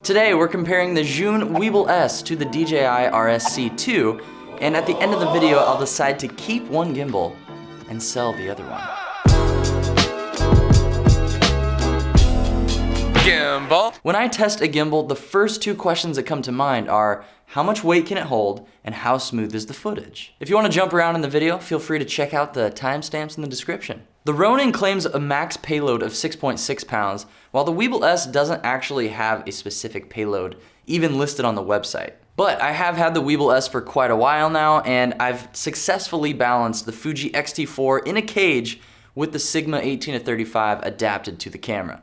Today we're comparing the ZHIYUN WEEBIL S to the DJI RSC2, and at the end of the video I'll decide to keep one gimbal and sell the other one. Gimbal. When I test a gimbal, the first two questions that come to mind are, how much weight can it hold, and how smooth is the footage? If you want to jump around in the video, feel free to check out the timestamps in the description. The Ronin claims a max payload of 6.6 pounds, while the WEEBIL S doesn't actually have a specific payload, even listed on the website. But I have had the WEEBIL S for quite a while now, and I've successfully balanced the Fuji X-T4 in a cage with the Sigma 18-35 adapted to the camera.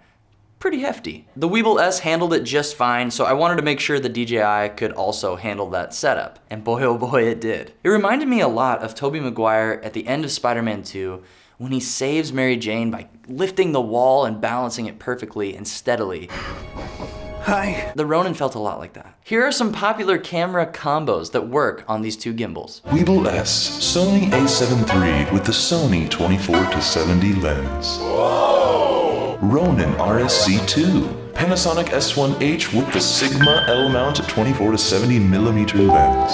Pretty hefty. The WEEBIL S handled it just fine, so I wanted to make sure the DJI could also handle that setup. And boy oh boy it did. It reminded me a lot of Tobey Maguire at the end of Spider-Man 2 when he saves Mary Jane by lifting the wall and balancing it perfectly and steadily. Hi. The Ronin felt a lot like that. Here are some popular camera combos that work on these two gimbals. WEEBIL S, Sony A7 III with the Sony 24-70 lens. Whoa! Ronin RSC2, Panasonic S1H with the Sigma L-mount 24-70mm lens.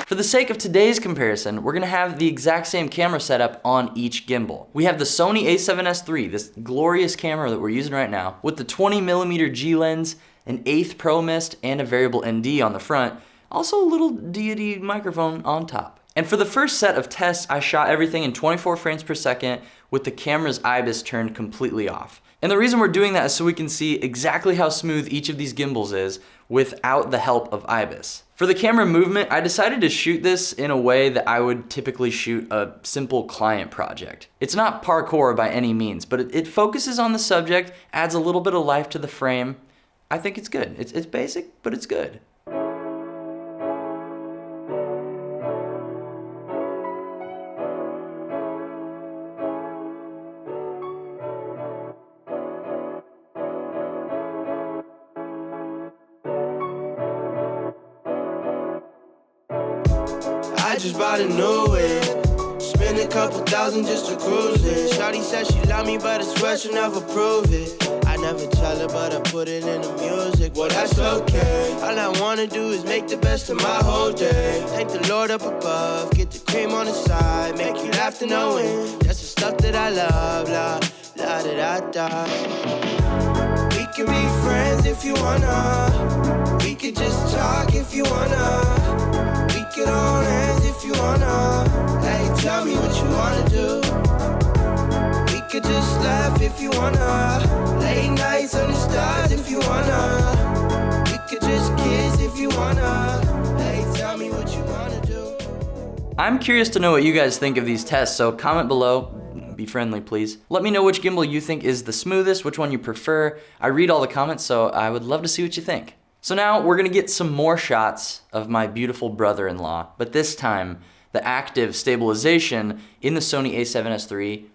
For the sake of today's comparison, we're gonna have the exact same camera setup on each gimbal. We have the Sony a7S III, this glorious camera that we're using right now, with the 20mm G lens, an 8th Pro Mist, and a variable ND on the front, also a little deity microphone on top. And for the first set of tests, I shot everything in 24 frames per second with the camera's IBIS turned completely off. And the reason we're doing that is so we can see exactly how smooth each of these gimbals is without the help of IBIS. For the camera movement, I decided to shoot this in a way that I would typically shoot a simple client project. It's not parkour by any means, but it focuses on the subject, adds a little bit of life to the frame. I think it's good. It's basic, but it's good. I just bought a new whip, spent a couple thousand just to cruise it. Shawty said she love me, but I swear she'll never prove it. I never tell her, but I put it in the music. Well, that's okay. All I wanna do is make the best of my whole day. Thank the Lord up above, get the cream on the side, make you laugh to know it. That's the stuff that I love, la la da da da. We can be friends if you wanna. We could just talk if you wanna. Get on hands if you wanna. Hey, tell me what you wanna do. We could just laugh if you wanna. Late nights on the stars if you wanna. We could just kiss if you wanna. Hey, tell me what you wanna do. I'm curious to know what you guys think of these tests, so comment below. Be friendly, please. Let me know which gimbal you think is the smoothest, which one you prefer. I read all the comments, so I would love to see what you think. So now we're gonna get some more shots of my beautiful brother-in-law, but this time, the active stabilization in the Sony a7S III,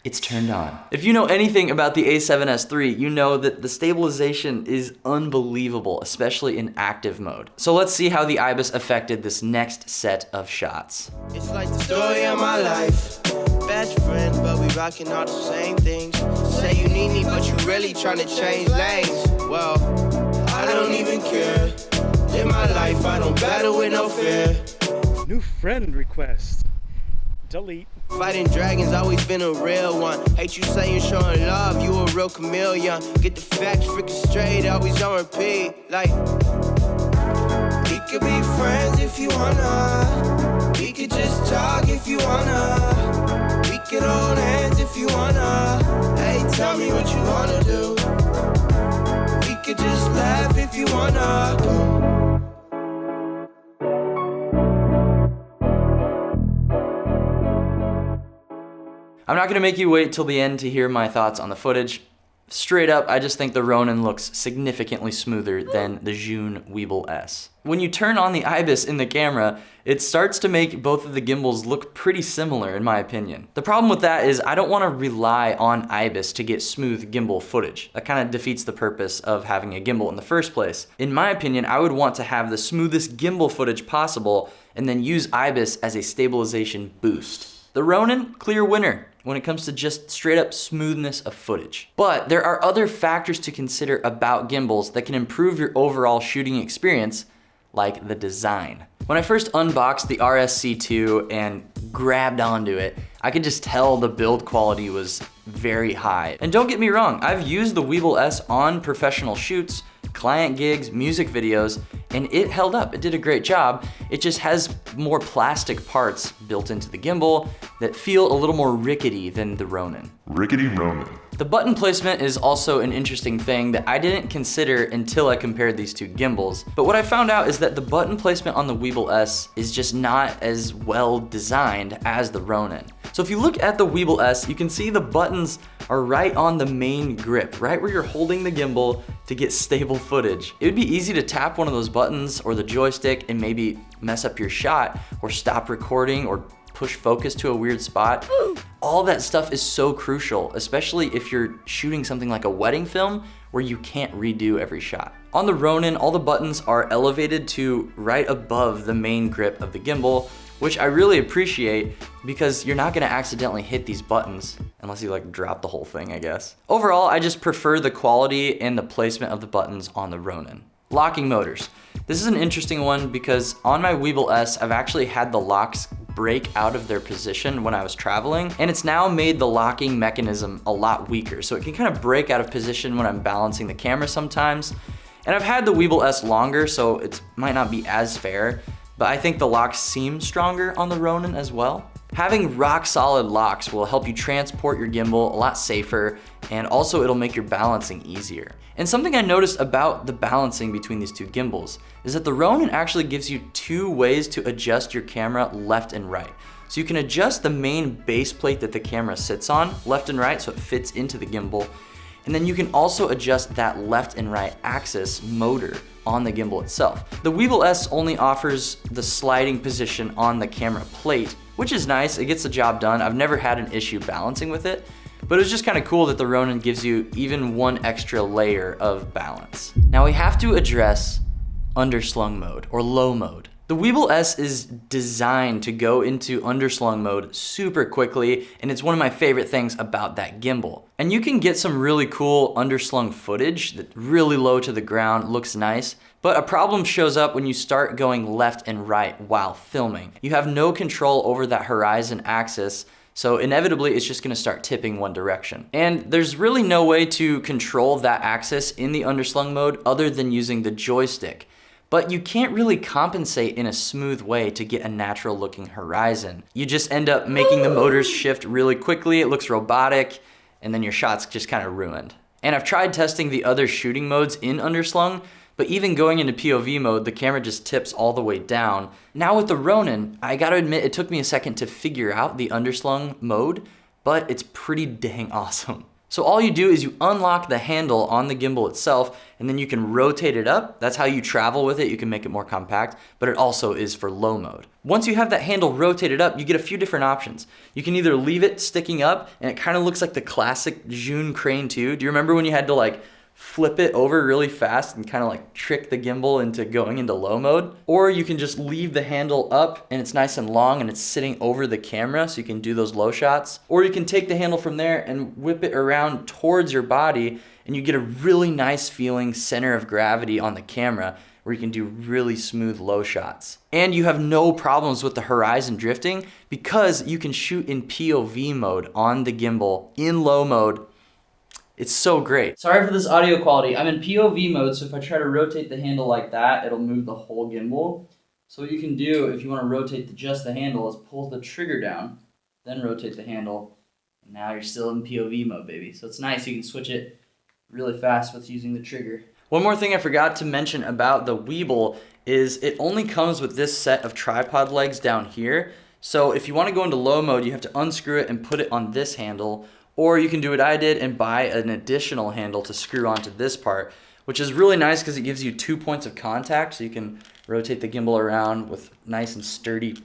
it's turned on. If you know anything about the a7S III, you know that the stabilization is unbelievable, especially in active mode. So let's see how the IBIS affected this next set of shots. It's like the story of my life. Best friend, but we rocking all the same things. Say you need me, but you really trying to change lanes. Well, I don't even care. Live my life, I don't battle with no fear. New friend request. Delete. Fighting dragons, always been a real one. Hate you saying showing love, you a real chameleon. Get the facts freaking straight, always on repeat. Like, we could be friends if you wanna. We could just talk if you wanna. We could hold hands if you wanna. Hey, tell me what you wanna do. We could just laugh if you wanna. I'm not gonna make you wait till the end to hear my thoughts on the footage. Straight up, I just think the Ronin looks significantly smoother than the ZHIYUN WEEBIL S. When you turn on the IBIS in the camera, it starts to make both of the gimbals look pretty similar in my opinion. The problem with that is I don't want to rely on IBIS to get smooth gimbal footage. That kind of defeats the purpose of having a gimbal in the first place. In my opinion, I would want to have the smoothest gimbal footage possible and then use IBIS as a stabilization boost. The Ronin, clear winner. when it comes to just straight up smoothness of footage. But there are other factors to consider about gimbals that can improve your overall shooting experience, like the design. When I first unboxed the RSC2 and grabbed onto it, I could just tell the build quality was very high. And don't get me wrong, I've used the WEEBIL S on professional shoots, client gigs, music videos, and it held up. It did a great job. It just has more plastic parts built into the gimbal that feel a little more rickety than the Ronin. Rickety Ronin. The button placement is also an interesting thing that I didn't consider until I compared these two gimbals. But what I found out is that the button placement on the WEEBIL S is just not as well designed as the Ronin. So if you look at the WEEBIL S, you can see the buttons are right on the main grip, right where you're holding the gimbal to get stable footage. It would be easy to tap one of those buttons or the joystick and maybe mess up your shot or stop recording or push focus to a weird spot. All that stuff is so crucial, especially if you're shooting something like a wedding film where you can't redo every shot. On the Ronin, all the buttons are elevated to right above the main grip of the gimbal, which I really appreciate because you're not gonna accidentally hit these buttons unless you like drop the whole thing, I guess. Overall, I just prefer the quality and the placement of the buttons on the Ronin. Locking motors. This is an interesting one because on my WEEBIL S, I've actually had the locks break out of their position when I was traveling, and it's now made the locking mechanism a lot weaker. So it can kind of break out of position when I'm balancing the camera sometimes. And I've had the WEEBIL S longer, so it might not be as fair, but I think the locks seem stronger on the Ronin as well. Having rock solid locks will help you transport your gimbal a lot safer, and also it'll make your balancing easier. And something I noticed about the balancing between these two gimbals is that the Ronin actually gives you two ways to adjust your camera left and right. So you can adjust the main base plate that the camera sits on left and right so it fits into the gimbal. And then you can also adjust that left and right axis motor on the gimbal itself. The WEEBIL S only offers the sliding position on the camera plate, which is nice, it gets the job done. I've never had an issue balancing with it, but it was just kind of cool that the Ronin gives you even one extra layer of balance. Now we have to address underslung mode or low mode. The WEEBIL S is designed to go into underslung mode super quickly, and it's one of my favorite things about that gimbal. And you can get some really cool underslung footage that really low to the ground, looks nice, but a problem shows up when you start going left and right while filming. You have no control over that horizon axis, so inevitably it's just gonna start tipping one direction. And there's really no way to control that axis in the underslung mode other than using the joystick. But you can't really compensate in a smooth way to get a natural looking horizon. You just end up making the motors shift really quickly, it looks robotic, and then your shot's just kind of ruined. And I've tried testing the other shooting modes in underslung, but even going into POV mode, the camera just tips all the way down. Now with the Ronin, I gotta admit it took me a second to figure out the underslung mode, but it's pretty dang awesome. So all you do is you unlock the handle on the gimbal itself, and then you can rotate it up. That's how you travel with it. You can make it more compact, but it also is for low mode. Once you have that handle rotated up, you get a few different options. You can either leave it sticking up, and it kind of looks like the classic ZHIYUN crane too. Do you remember when you had to like flip it over really fast and kind of like trick the gimbal into going into low mode? Or you can just leave the handle up and it's nice and long and it's sitting over the camera so you can do those low shots. Or you can take the handle from there and whip it around towards your body and you get a really nice feeling center of gravity on the camera where you can do really smooth low shots. And you have no problems with the horizon drifting because you can shoot in POV mode on the gimbal in low mode. It's so great. Sorry for this audio quality. I'm in POV mode, so if I try to rotate the handle like that, it'll move the whole gimbal. So what you can do if you want to rotate just the handle is pull the trigger down, then rotate the handle, and now you're still in POV mode, baby. So it's nice, you can switch it really fast with using the trigger. One more thing I forgot to mention about the WEEBIL is it only comes with this set of tripod legs down here. So if you want to go into low mode, you have to unscrew it and put it on this handle. Or you can do what I did and buy an additional handle to screw onto this part, which is really nice because it gives you 2 points of contact so you can rotate the gimbal around with nice and sturdy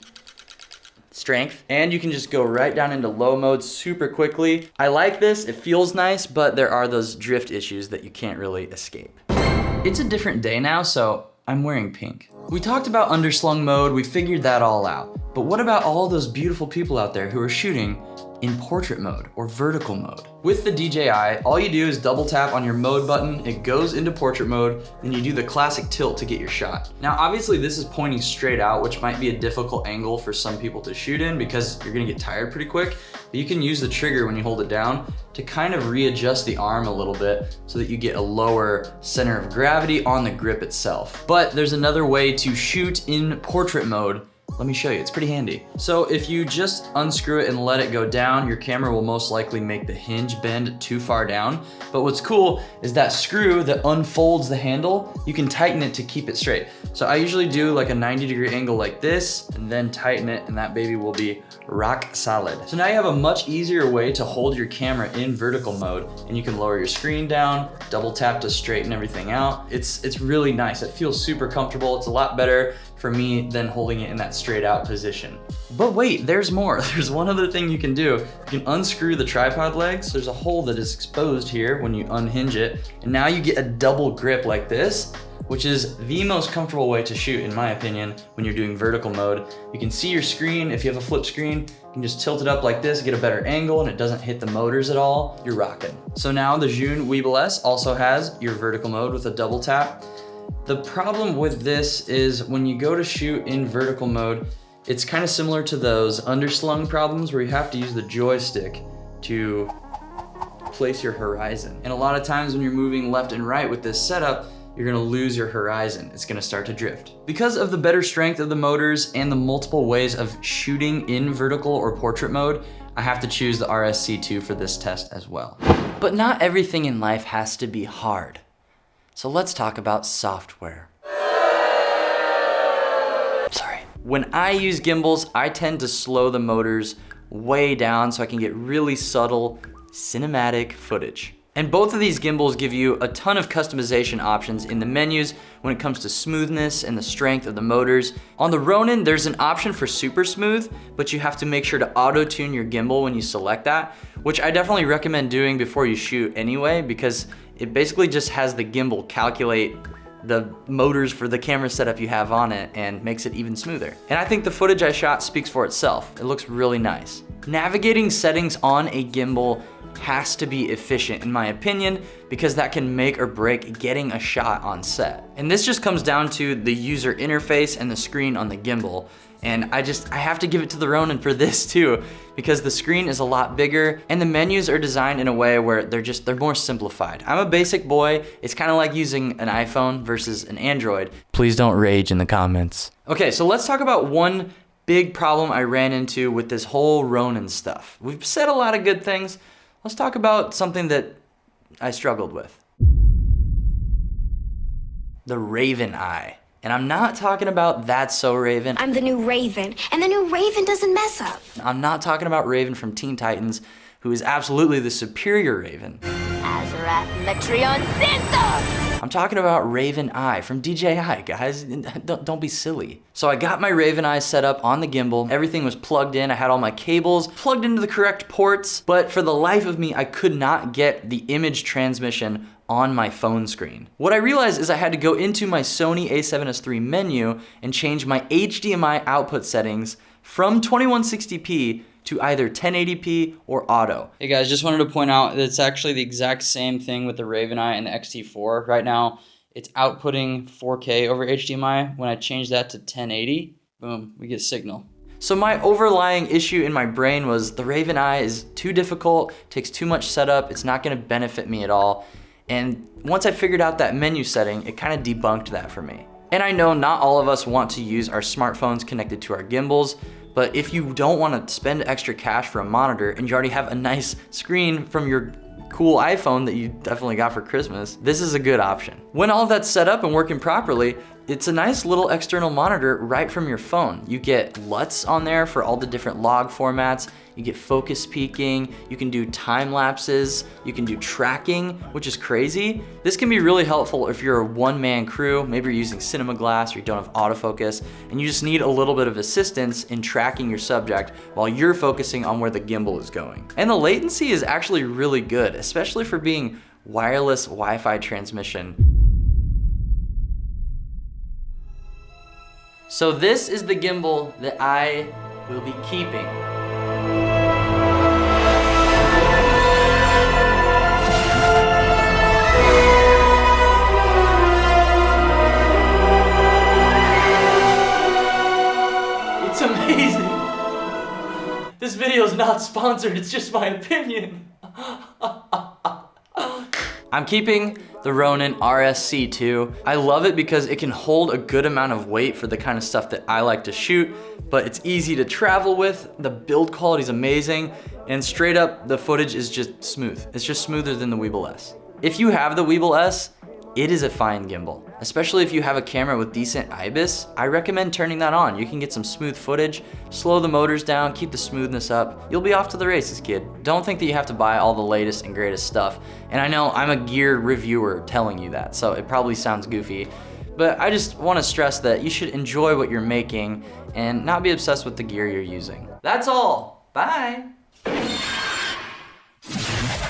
strength. And you can just go right down into low mode super quickly. I like this, it feels nice, but there are those drift issues that you can't really escape. It's a different day now, so I'm wearing pink. We talked about underslung mode, we figured that all out. But what about all those beautiful people out there who are shooting in portrait mode or vertical mode. With the DJI, all you do is double tap on your mode button, it goes into portrait mode, then you do the classic tilt to get your shot. Now obviously this is pointing straight out, which might be a difficult angle for some people to shoot in because you're gonna get tired pretty quick, but you can use the trigger when you hold it down to kind of readjust the arm a little bit so that you get a lower center of gravity on the grip itself. But there's another way to shoot in portrait mode. Let me show you, it's pretty handy. So if you just unscrew it and let it go down, your camera will most likely make the hinge bend too far down. But what's cool is that screw that unfolds the handle, you can tighten it to keep it straight. So I usually do like a 90-degree angle like this and then tighten it and that baby will be rock solid. So now you have a much easier way to hold your camera in vertical mode and you can lower your screen down, double tap to straighten everything out. It's really nice, it feels super comfortable. It's a lot better for me than holding it in that straight out position. But wait, there's more. There's one other thing you can do. You can unscrew the tripod legs. There's a hole that is exposed here when you unhinge it. And now you get a double grip like this, which is the most comfortable way to shoot in my opinion when you're doing vertical mode. You can see your screen. If you have a flip screen, you can just tilt it up like this, get a better angle and it doesn't hit the motors at all. You're rocking. So now the ZHIYUN WEEBIL S also has your vertical mode with a double tap. The problem with this is when you go to shoot in vertical mode, it's kind of similar to those underslung problems where you have to use the joystick to place your horizon. And a lot of times when you're moving left and right with this setup, you're gonna lose your horizon. It's gonna start to drift. Because of the better strength of the motors and the multiple ways of shooting in vertical or portrait mode, I have to choose the RSC2 for this test as well. But not everything in life has to be hard. So let's talk about software. Sorry. When I use gimbals, I tend to slow the motors way down so I can get really subtle cinematic footage. And both of these gimbals give you a ton of customization options in the menus when it comes to smoothness and the strength of the motors. On the Ronin, there's an option for super smooth, but you have to make sure to auto-tune your gimbal when you select that, which I definitely recommend doing before you shoot anyway, because it basically just has the gimbal calculate the motors for the camera setup you have on it and makes it even smoother. And I think the footage I shot speaks for itself. It looks really nice. Navigating settings on a gimbal has to be efficient in my opinion, because that can make or break getting a shot on set. And this just comes down to the user interface and the screen on the gimbal. And I have to give it to the Ronin for this too, because the screen is a lot bigger and the menus are designed in a way where they're more simplified. I'm a basic boy. It's kind of like using an iPhone versus an Android. Please don't rage in the comments. Okay, so let's talk about one big problem I ran into with this whole Ronin stuff. We've said a lot of good things. Let's talk about something that I struggled with. The Raven Eye. And I'm not talking about That's So Raven. I'm the new Raven, and the new Raven doesn't mess up. I'm not talking about Raven from Teen Titans, who is absolutely the superior Raven. Azarath Metrion Xantha! I'm talking about Raven Eye from DJI, guys. Don't be silly. So I got my Raven Eye set up on the gimbal. Everything was plugged in. I had all my cables plugged into the correct ports, but for the life of me, I could not get the image transmission on my phone screen. What I realized is I had to go into my Sony a7S III menu and change my HDMI output settings from 2160p to either 1080p or auto. Hey guys, just wanted to point out that it's actually the exact same thing with the Raven Eye and the X-T4. Right now, it's outputting 4K over HDMI. When I change that to 1080, boom, we get signal. So my overlying issue in my brain was the Raven Eye is too difficult, takes too much setup, it's not gonna benefit me at all. And once I figured out that menu setting, it kind of debunked that for me. And I know not all of us want to use our smartphones connected to our gimbals, but if you don't want to spend extra cash for a monitor and you already have a nice screen from your cool iPhone that you definitely got for Christmas, this is a good option. When all of that's set up and working properly, it's a nice little external monitor right from your phone. You get LUTs on there for all the different log formats. You get focus peaking, you can do time lapses, you can do tracking, which is crazy. This can be really helpful if you're a one-man crew, maybe you're using cinema glass or you don't have autofocus, and you just need a little bit of assistance in tracking your subject while you're focusing on where the gimbal is going. And the latency is actually really good, especially for being wireless Wi-Fi transmission. So this is the gimbal that I will be keeping. not sponsored, it's just my opinion. I'm keeping the Ronin RSC2. I love it because it can hold a good amount of weight for the kind of stuff that I like to shoot, but it's easy to travel with. The build quality is amazing, and straight up, the footage is just smooth. It's just smoother than the WEEBIL S. If you have the WEEBIL S, it is a fine gimbal. Especially if you have a camera with decent IBIS, I recommend turning that on. You can get some smooth footage, slow the motors down, keep the smoothness up. You'll be off to the races, kid. Don't think that you have to buy all the latest and greatest stuff. And I know I'm a gear reviewer telling you that, so it probably sounds goofy, but I just wanna stress that you should enjoy what you're making and not be obsessed with the gear you're using. That's all, bye.